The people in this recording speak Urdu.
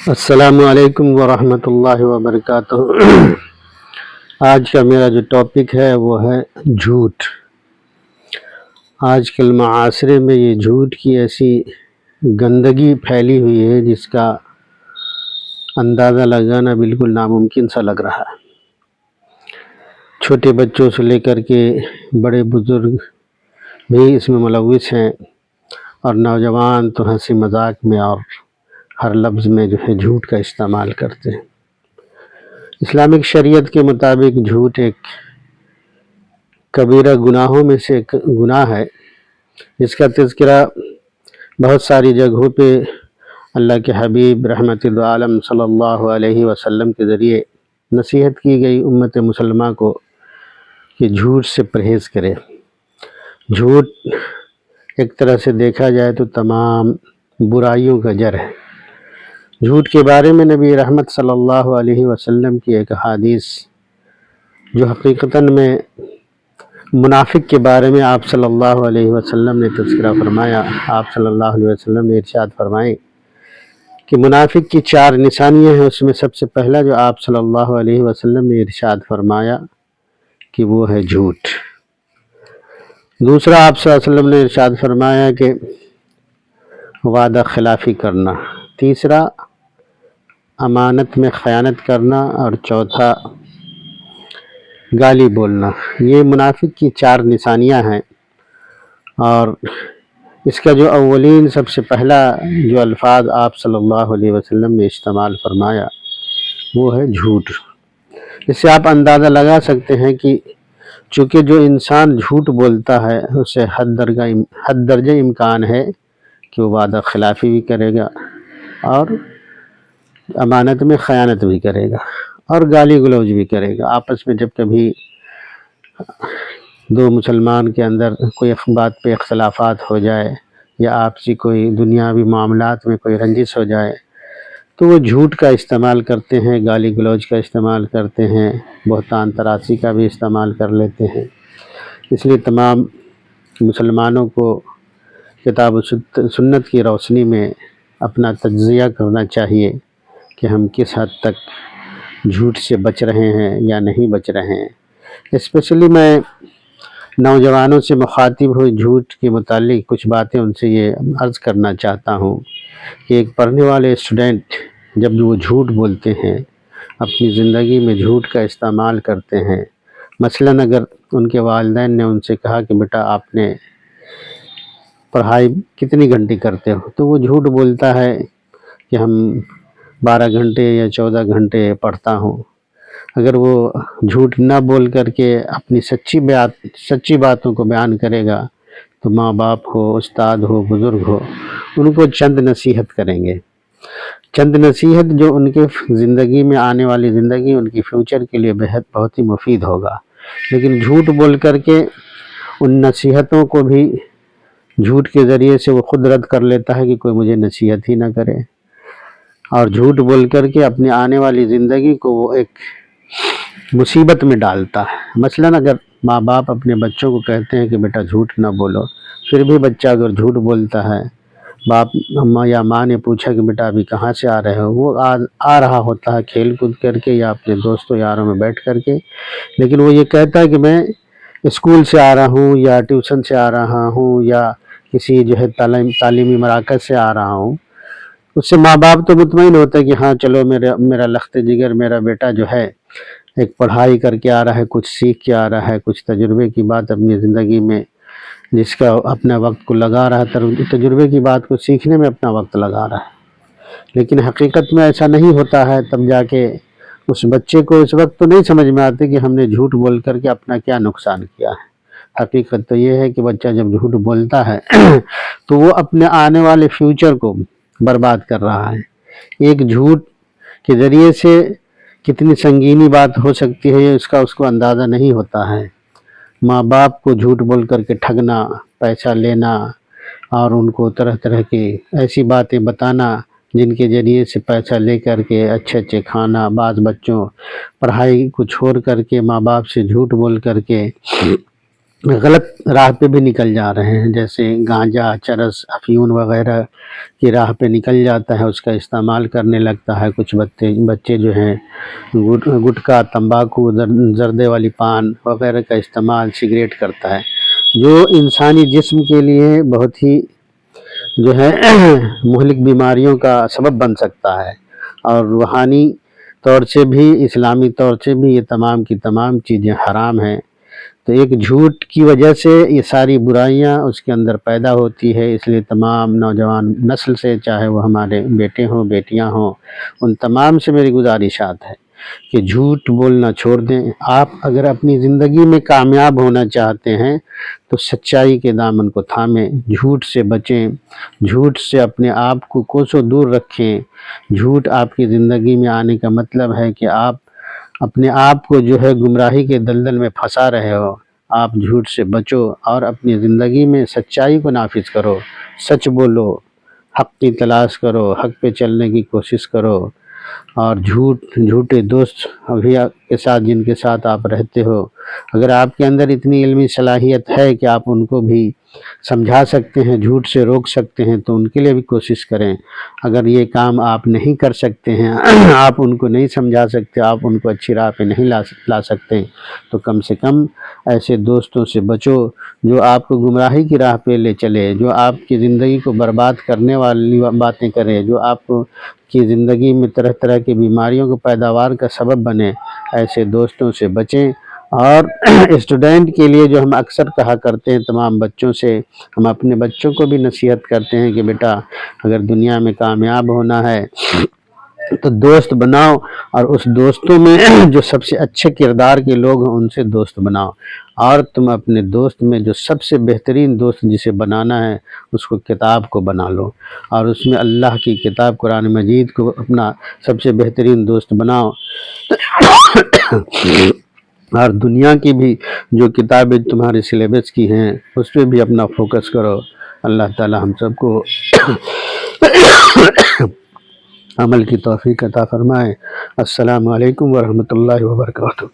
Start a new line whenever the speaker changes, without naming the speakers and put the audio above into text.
السلام علیکم ورحمۃ اللہ وبرکاتہ۔ آج کا میرا جو ٹاپک ہے وہ ہے جھوٹ۔ آج کل معاشرے میں یہ جھوٹ کی ایسی گندگی پھیلی ہوئی ہے جس کا اندازہ لگانا بالکل ناممکن سا لگ رہا ہے۔ چھوٹے بچوں سے لے کر کے بڑے بزرگ بھی اس میں ملوث ہیں، اور نوجوان تو ہنسی مذاق میں اور ہر لفظ میں جو ہے جھوٹ کا استعمال کرتے ہیں۔ اسلامک شریعت کے مطابق جھوٹ ایک کبیرہ گناہوں میں سے ایک گناہ ہے، جس کا تذکرہ بہت ساری جگہوں پہ اللہ کے حبیب رحمت العالم صلی اللہ علیہ وسلم کے ذریعے نصیحت کی گئی امت مسلمہ کو کہ جھوٹ سے پرہیز کرے۔ جھوٹ ایک طرح سے دیکھا جائے تو تمام برائیوں کا جڑ ہے۔ جھوٹ کے بارے میں نبی رحمت صلی اللہ علیہ وسلم کی ایک حدیث جو حقیقتاً میں منافق کے بارے میں آپ صلی اللہ علیہ وسلم نے تذکرہ فرمایا۔ آپ صلی اللہ علیہ وسلم نے ارشاد فرمائے کہ منافق کی 4 نشانیاں ہیں، اس میں سب سے پہلا جو آپ صلی اللہ علیہ وسلم نے ارشاد فرمایا کہ وہ ہے جھوٹ۔ دوسرا آپ صلی اللہ علیہ وسلم نے ارشاد فرمایا کہ وعدہ خلافی کرنا۔ تیسرا امانت میں خیانت کرنا، اور چوتھا گالی بولنا۔ یہ منافق کی 4 نشانیاں ہیں، اور اس کا جو اولین سب سے پہلا جو الفاظ آپ صلی اللہ علیہ وسلم نے استعمال فرمایا وہ ہے جھوٹ۔ اس سے آپ اندازہ لگا سکتے ہیں کہ چونکہ جو انسان جھوٹ بولتا ہے اسے حد درجہ امکان ہے کہ وہ وعدہ خلافی بھی کرے گا، اور امانت میں خیانت بھی کرے گا، اور گالی گلوچ بھی کرے گا۔ آپس میں جب کبھی 2 مسلمان کے اندر کوئی بات پہ اختلافات ہو جائے، یا آپسی کوئی دنیاوی معاملات میں کوئی رنجش ہو جائے، تو وہ جھوٹ کا استعمال کرتے ہیں، گالی گلوچ کا استعمال کرتے ہیں، بہتان تراشی کا بھی استعمال کر لیتے ہیں۔ اس لیے تمام مسلمانوں کو کتاب و سنت کی روشنی میں اپنا تجزیہ کرنا چاہیے کہ ہم کس حد تک جھوٹ سے بچ رہے ہیں یا نہیں بچ رہے ہیں۔ اسپیشلی میں نوجوانوں سے مخاطب ہوئی جھوٹ کے متعلق کچھ باتیں ان سے یہ عرض کرنا چاہتا ہوں کہ ایک پڑھنے والے اسٹوڈنٹ جب وہ جھوٹ بولتے ہیں، اپنی زندگی میں جھوٹ کا استعمال کرتے ہیں، مثلاً اگر ان کے والدین نے ان سے کہا کہ بیٹا آپ نے پڑھائی کتنی گھنٹے کرتے ہو، تو وہ جھوٹ بولتا ہے کہ ہم 12 گھنٹے یا 14 گھنٹے پڑھتا ہوں۔ اگر وہ جھوٹ نہ بول کر کے اپنی سچی باتوں کو بیان کرے گا تو ماں باپ ہو، استاد ہو، بزرگ ہو، ان کو چند نصیحت کریں گے، چند نصیحت جو ان کے زندگی میں آنے والی زندگی ان کی فیوچر کے لیے بہت ہی مفید ہوگا۔ لیکن جھوٹ بول کر کے ان نصیحتوں کو بھی جھوٹ کے ذریعے سے وہ خود رد کر لیتا ہے کہ کوئی مجھے نصیحت ہی نہ کرے، اور جھوٹ بول کر کے اپنی آنے والی زندگی کو وہ ایک مصیبت میں ڈالتا ہے۔ مثلاً اگر ماں باپ اپنے بچوں کو کہتے ہیں کہ بیٹا جھوٹ نہ بولو، پھر بھی بچہ اگر جھوٹ بولتا ہے، باپ یا ماں نے پوچھا کہ بیٹا ابھی کہاں سے آ رہے ہو، وہ آ رہا ہوتا ہے کھیل کود کر کے یا اپنے دوستوں یاروں میں بیٹھ کر کے، لیکن وہ یہ کہتا ہے کہ میں اسکول سے آ رہا ہوں، یا ٹیوشن سے آ رہا ہوں، یا کسی جو ہے تعلیمی مراکز سے آ رہا ہوں۔ اس سے ماں باپ تو مطمئن ہوتا ہے کہ ہاں چلو میرا لخت جگر میرا بیٹا جو ہے ایک پڑھائی کر کے آ رہا ہے، کچھ سیکھ کے آ رہا ہے، کچھ تجربے کی بات اپنی زندگی میں جس کا اپنا وقت کو لگا رہا ہے، تجربے کی بات کو سیکھنے میں اپنا وقت لگا رہا ہے۔ لیکن حقیقت میں ایسا نہیں ہوتا ہے، تب جا کے اس بچے کو اس وقت تو نہیں سمجھ میں آتی کہ ہم نے جھوٹ بول کر کے اپنا کیا نقصان کیا ہے۔ حقیقت تو یہ ہے کہ بچہ جب جھوٹ بولتا ہے تو وہ اپنے آنے والے فیوچر کو برباد کر رہا ہے۔ ایک جھوٹ کے ذریعے سے کتنی سنگینی بات ہو سکتی ہے اس کو اندازہ نہیں ہوتا ہے۔ ماں باپ کو جھوٹ بول کر کے ٹھگنا، پیسہ لینا، اور ان کو طرح طرح کی ایسی باتیں بتانا جن کے ذریعے سے پیسہ لے کر کے اچھے کھانا، بعض بچوں پڑھائی کو چھوڑ کر کے ماں باپ سے جھوٹ بول کر کے غلط راہ پہ بھی نکل جا رہے ہیں، جیسے گانجا، چرس، افیون وغیرہ کی راہ پہ نکل جاتا ہے، اس کا استعمال کرنے لگتا ہے۔ کچھ بچے جو ہیں گٹکا، تمباکو، زردے والی پان وغیرہ کا استعمال، سگریٹ کرتا ہے، جو انسانی جسم کے لیے بہت ہی جو ہے مہلک بیماریوں کا سبب بن سکتا ہے، اور روحانی طور سے بھی، اسلامی طور سے بھی یہ تمام کی تمام چیزیں حرام ہیں۔ تو ایک جھوٹ کی وجہ سے یہ ساری برائیاں اس کے اندر پیدا ہوتی ہے، اس لیے تمام نوجوان نسل سے، چاہے وہ ہمارے بیٹے ہوں، بیٹیاں ہوں، ان تمام سے میری گزارشات ہے کہ جھوٹ بولنا چھوڑ دیں۔ آپ اگر اپنی زندگی میں کامیاب ہونا چاہتے ہیں تو سچائی کے دامن کو تھامیں، جھوٹ سے بچیں، جھوٹ سے اپنے آپ کو کوسوں دور رکھیں۔ جھوٹ آپ کی زندگی میں آنے کا مطلب ہے کہ آپ اپنے آپ کو جو ہے گمراہی کے دلدل میں پھنسا رہے ہو۔ آپ جھوٹ سے بچو اور اپنی زندگی میں سچائی کو نافذ کرو، سچ بولو، حق کی تلاش کرو، حق پہ چلنے کی کوشش کرو، اور جھوٹے دوست ابھی کے ساتھ، جن کے ساتھ آپ رہتے ہو، اگر آپ کے اندر اتنی علمی صلاحیت ہے کہ آپ ان کو بھی سمجھا سکتے ہیں، جھوٹ سے روک سکتے ہیں، تو ان کے لیے بھی کوشش کریں۔ اگر یہ کام آپ نہیں کر سکتے ہیں، آپ ان کو نہیں سمجھا سکتے، آپ ان کو اچھی راہ پہ نہیں لا سکتے، تو کم سے کم ایسے دوستوں سے بچو جو آپ کو گمراہی کی راہ پہ لے چلے، جو آپ کی زندگی کو برباد کرنے والی باتیں کرے، جو آپ کی زندگی میں طرح طرح کی بیماریوں کو پیداوار کا سبب بنے۔ ایسے دوستوں سے بچیں۔ اور اسٹوڈنٹ کے لیے جو ہم اکثر کہا کرتے ہیں تمام بچوں سے، ہم اپنے بچوں کو بھی نصیحت کرتے ہیں کہ بیٹا اگر دنیا میں کامیاب ہونا ہے تو دوست بناؤ، اور اس دوستوں میں جو سب سے اچھے کردار کے لوگ ہیں ان سے دوست بناؤ، اور تم اپنے دوست میں جو سب سے بہترین دوست جسے بنانا ہے اس کو کتاب کو بنا لو، اور اس میں اللہ کی کتاب قرآن مجید کو اپنا سب سے بہترین دوست بناؤ۔ اور دنیا کی بھی جو کتابیں تمہارے سلیبس کی ہیں اس پہ بھی اپنا فوکس کرو۔ اللہ تعالی ہم سب کو عمل کی توفیق عطا فرمائے۔ السلام علیکم ورحمۃ اللہ وبرکاتہ۔